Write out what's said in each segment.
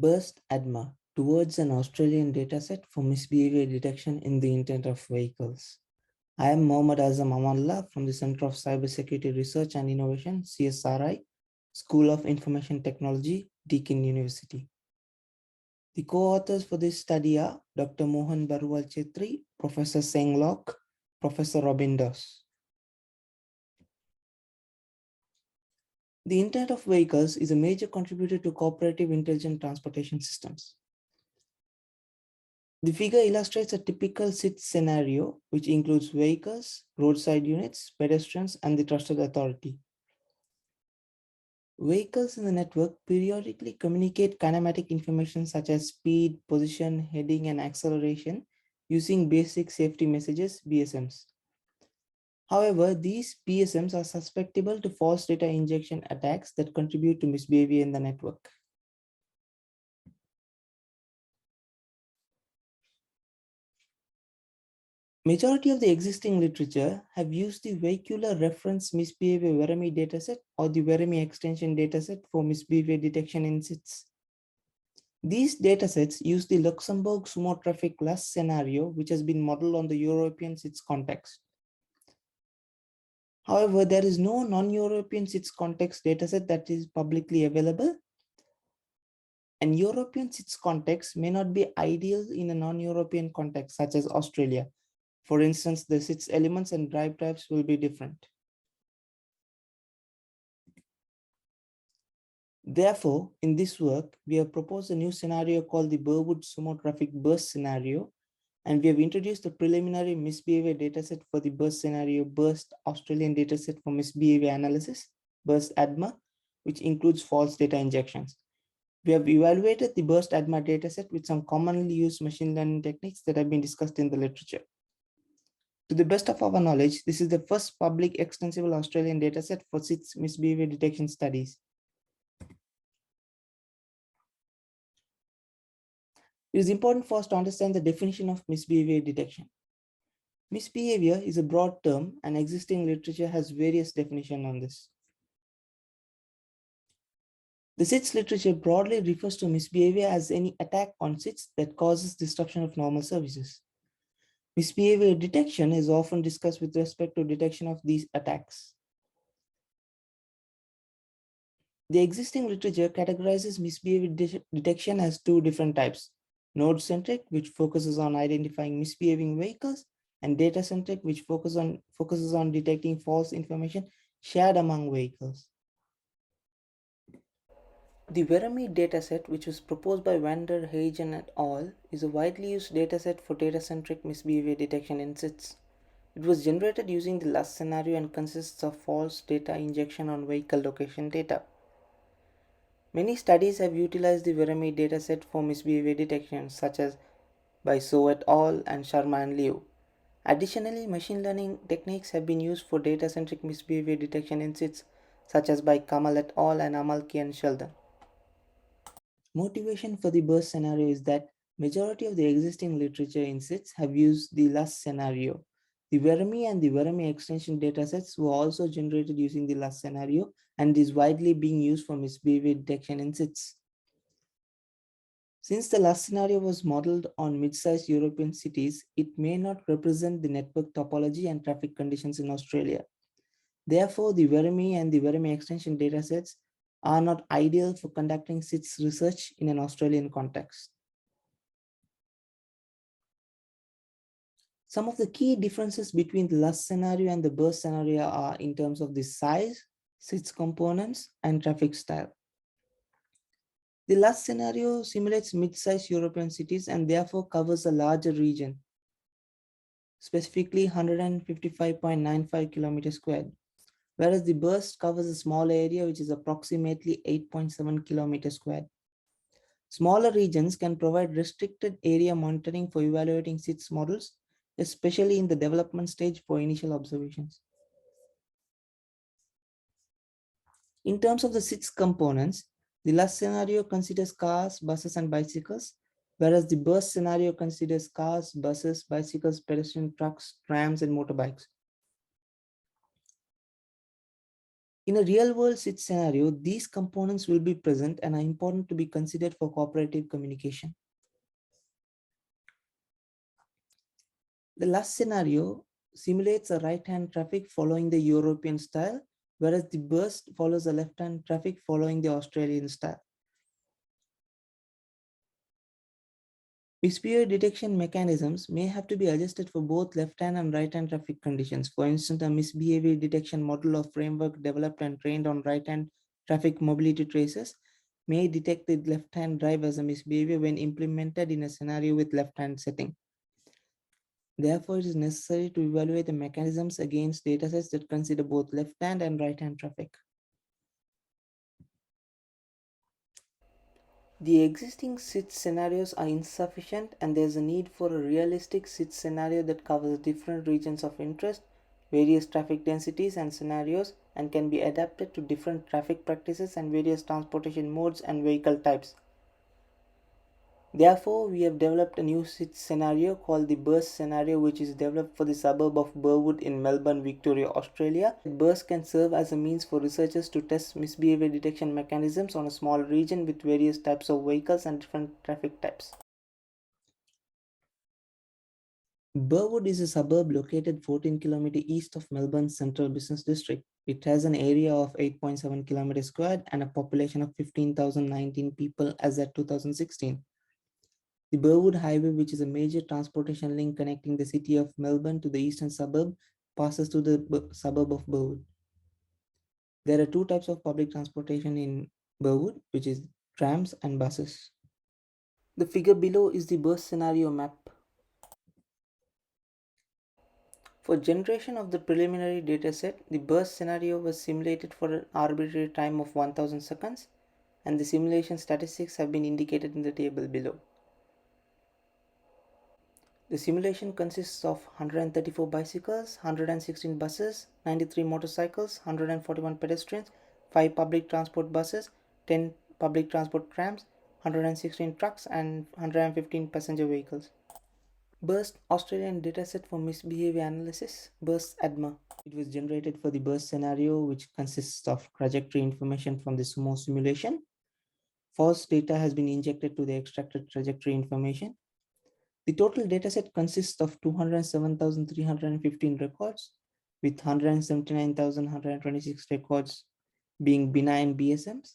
BurST-ADMA towards an Australian dataset for misbehavior detection in the Internet of Vehicles. I am Mohammad Azam Amallah from the Center of Cybersecurity Research and Innovation, CSRI, School of Information Technology, Deakin University. The co-authors for this study are Dr. Mohan Barwal Chetri, Professor Seng Lok, Professor Robin Doss. The Internet of Vehicles is a major contributor to cooperative intelligent transportation systems. The figure illustrates a typical SIT scenario, which includes vehicles, roadside units, pedestrians, and the trusted authority. Vehicles in the network periodically communicate kinematic information such as speed, position, heading, and acceleration using basic safety messages, BSMs. However, these BSMs are susceptible to false data injection attacks that contribute to misbehavior in the network. Majority of the existing literature have used the Vehicular Reference Misbehavior Verami dataset or the Verami extension dataset for misbehavior detection in SITs. These datasets use the Luxembourg sumo traffic lust scenario, which has been modeled on the European SITs context. However, there is no non-European SITs context dataset that is publicly available. And European SITs context may not be ideal in a non-European context, such as Australia. For instance, the SITs elements and drive types will be different. Therefore, in this work, we have proposed a new scenario called the Burwood Sumo Traffic Burst scenario, and we have introduced the preliminary misbehavior dataset for the burst scenario, BurST Australian Dataset for Misbehavior Analysis, BurST-ADMA, which includes false data injections. We have evaluated the BurST-ADMA dataset with some commonly used machine learning techniques that have been discussed in the literature. To the best of our knowledge, this is the first public extensible Australian dataset for SITs misbehavior detection studies. It is important for us to understand the definition of misbehavior detection. Misbehavior is a broad term, and existing literature has various definitions on this. The SITs literature broadly refers to misbehavior as any attack on SITs that causes disruption of normal services. Misbehavior detection is often discussed with respect to detection of these attacks. The existing literature categorizes misbehavior detection as two different types: node-centric, which focuses on identifying misbehaving vehicles, and data-centric, which focuses on detecting false information shared among vehicles. The Verami dataset, which was proposed by Vander Hagen et al., is a widely used dataset for data-centric misbehavior detection in SITs. It was generated using the lust scenario and consists of false data injection on vehicle location data. Many studies have utilized the Verami dataset for misbehavior detection, such as by So et al. And Sharma and Liu. Additionally, machine learning techniques have been used for data-centric misbehavior detection in SITs, such as by Kamal et al. And Amalki and Sheldon. Motivation for the burst scenario is that majority of the existing literature in SITs have used the lust scenario. The Verami and the Verami extension datasets were also generated using the lust scenario and is widely being used for misbehavior detection in SITs. Since the lust scenario was modeled on mid-sized European cities, it may not represent the network topology and traffic conditions in Australia. Therefore, the Verami and the Verami extension datasets are not ideal for conducting SITs research in an Australian context. Some of the key differences between the lust scenario and the burst scenario are in terms of the size, SITs components, and traffic style. The lust scenario simulates mid-sized European cities and therefore covers a larger region, specifically 155.95 kilometers squared, whereas the burst covers a small area which is approximately 8.7 kilometers squared. Smaller regions can provide restricted area monitoring for evaluating SITs models, especially in the development stage for initial observations. In terms of the SITs components, the lust scenario considers cars, buses, and bicycles, whereas the burst scenario considers cars, buses, bicycles, pedestrian trucks, trams, and motorbikes. In a real-world SIT scenario, these components will be present and are important to be considered for cooperative communication. The last scenario simulates a right-hand traffic following the European style, whereas the burst follows a left-hand traffic following the Australian style. Misbehavior detection mechanisms may have to be adjusted for both left-hand and right-hand traffic conditions. For instance, a misbehavior detection model or framework developed and trained on right-hand traffic mobility traces may detect the left-hand drive as a misbehavior when implemented in a scenario with left-hand setting. Therefore, it is necessary to evaluate the mechanisms against datasets that consider both left-hand and right-hand traffic. The existing SIT scenarios are insufficient, and there is a need for a realistic SIT scenario that covers different regions of interest, various traffic densities and scenarios, and can be adapted to different traffic practices and various transportation modes and vehicle types. Therefore, we have developed a new SIT scenario called the BurST scenario, which is developed for the suburb of Burwood in Melbourne, Victoria, Australia. BurST can serve as a means for researchers to test misbehavior detection mechanisms on a small region with various types of vehicles and different traffic types. Burwood is a suburb located 14 km east of Melbourne's central business district. It has an area of 8.7 km squared and a population of 15,019 people as at 2016. The Burwood Highway, which is a major transportation link connecting the city of Melbourne to the eastern suburb, passes through the suburb of Burwood. There are two types of public transportation in Burwood, which is trams and buses. The figure below is the burst scenario map. For generation of the preliminary dataset, the burst scenario was simulated for an arbitrary time of 1000 seconds, and the simulation statistics have been indicated in the table below. The simulation consists of 134 bicycles, 116 buses, 93 motorcycles, 141 pedestrians, 5 public transport buses, 10 public transport trams, 116 trucks, and 115 passenger vehicles. BurST Australian Dataset for Misbehavior Analysis, BurST-ADMA. It was generated for the burst scenario, which consists of trajectory information from the SUMO simulation. False data has been injected to the extracted trajectory information. The total dataset consists of 207,315 records, with 179,126 records being benign BSMs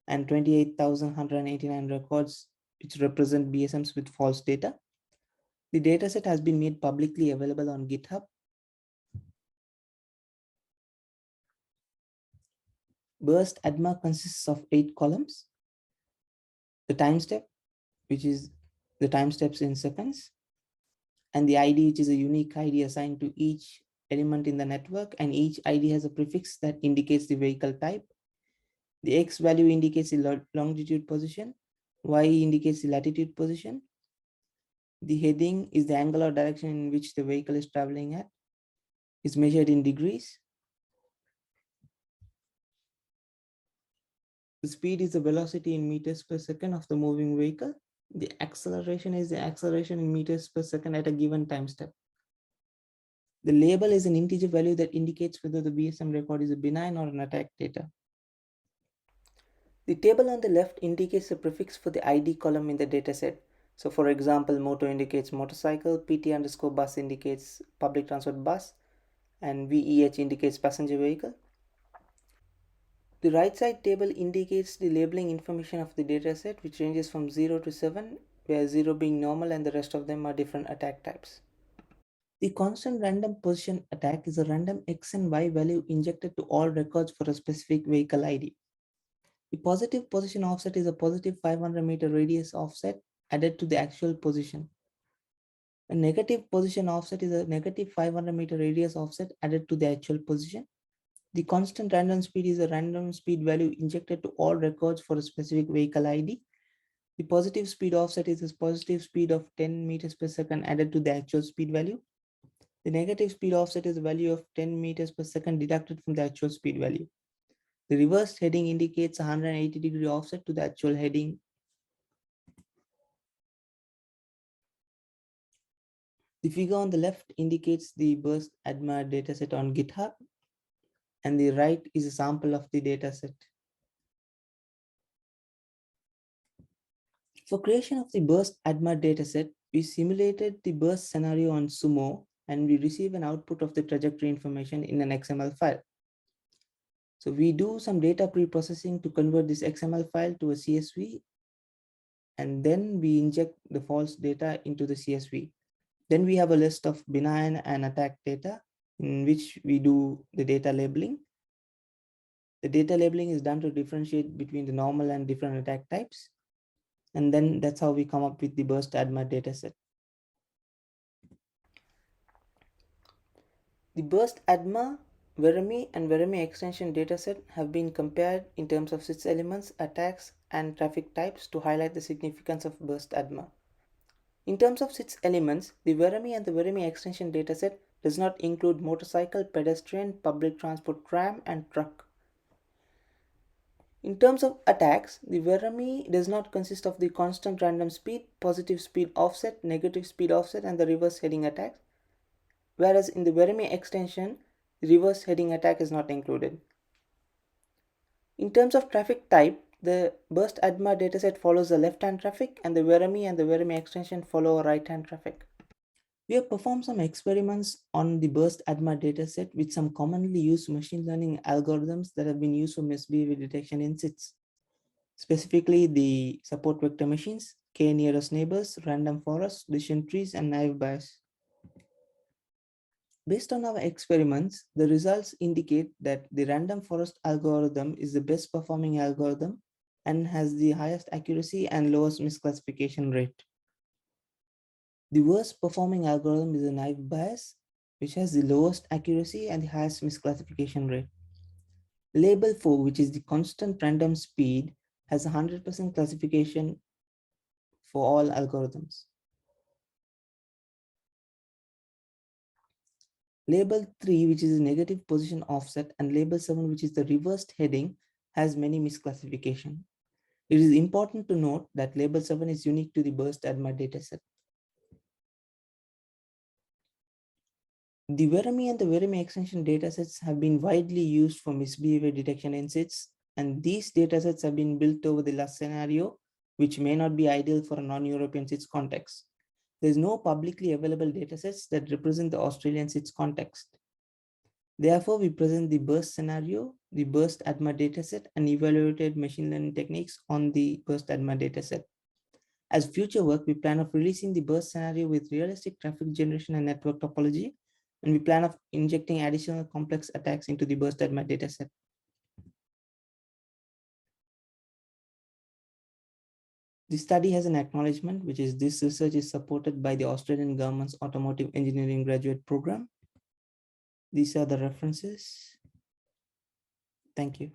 and 28,189 records which represent BSMs with false data. The dataset has been made publicly available on GitHub. BurST-ADMA consists of 8 columns. The time step, which is the time steps in seconds, and the ID, which is a unique ID assigned to each element in the network, and each ID has a prefix that indicates the vehicle type. The X value indicates the longitude position, Y indicates the latitude position. The heading is the angle or direction in which the vehicle is traveling at, is measured in degrees. The speed is the velocity in meters per second of the moving vehicle. The acceleration is the acceleration in meters per second at a given time step. The label is an integer value that indicates whether the BSM record is a benign or an attack data. The table on the left indicates the prefix for the ID column in the dataset. So for example, moto indicates motorcycle, PT underscore bus indicates public transport bus, and VEH indicates passenger vehicle. The right side table indicates the labeling information of the dataset, which ranges from 0 to 7, where 0 being normal and the rest of them are different attack types. The constant random position attack is a random X and Y value injected to all records for a specific vehicle ID. The positive position offset is a positive 500 meter radius offset added to the actual position. A negative position offset is a negative 500 meter radius offset added to the actual position. The constant random speed is a random speed value injected to all records for a specific vehicle ID. The positive speed offset is a positive speed of 10 meters per second added to the actual speed value. The negative speed offset is a value of 10 meters per second deducted from the actual speed value. The reversed heading indicates a 180-degree offset to the actual heading. The figure on the left indicates the BurST-ADMA dataset on GitHub. and the right is a sample of the dataset. For creation of the BurST-ADMA dataset, we simulated the burst scenario on Sumo and we receive an output of the trajectory information in an XML file. So we do some data pre-processing to convert this XML file to a CSV, and then we inject the false data into the CSV. Then we have a list of benign and attack data in which we do the data labeling. The data labeling is done to differentiate between the normal and different attack types. And then that's how we come up with the BurST-ADMA dataset. The BurST-ADMA, Verami, and Verami extension dataset have been compared in terms of sys elements, attacks, and traffic types to highlight the significance of BurST-ADMA. In terms of sys elements, the Verami and the Verami extension dataset does not include motorcycle, pedestrian, public transport, tram, and truck. In terms of attacks, the Verami does not consist of the constant random speed, positive speed offset, negative speed offset, and the reverse heading attacks, whereas in the Verami extension, the reverse heading attack is not included. In terms of traffic type, the BurST-ADMA dataset follows the left-hand traffic, and the Verami extension follow a right-hand traffic. We have performed some experiments on the BurST-ADMA dataset with some commonly used machine learning algorithms that have been used for misbehavior detection in SITs. Specifically, the support vector machines, k nearest neighbors, random forest, decision trees, and naive Bayes. Based on our experiments, the results indicate that the random forest algorithm is the best performing algorithm and has the highest accuracy and lowest misclassification rate. The worst performing algorithm is the naive Bayes, which has the lowest accuracy and the highest misclassification rate. Label 4, which is the constant random speed, has 100% classification for all algorithms. Label 3, which is a negative position offset, and label 7, which is the reversed heading, has many misclassification. It is important to note that label 7 is unique to the BurST-ADMA dataset. The Verami and the Verami extension datasets have been widely used for misbehavior detection in SITs, and these datasets have been built over the last scenario, which may not be ideal for a non-European SITs context. There is no publicly available datasets that represent the Australian SITs context. Therefore, we present the burst scenario, the BurST-ADMA dataset, and evaluated machine learning techniques on the BurST-ADMA dataset. As future work, we plan of releasing the burst scenario with realistic traffic generation and network topology, and we plan of injecting additional complex attacks into the BurST-ADMA dataset. The study has an acknowledgement, which is this research is supported by the Australian government's automotive engineering graduate program. These are the references. Thank you.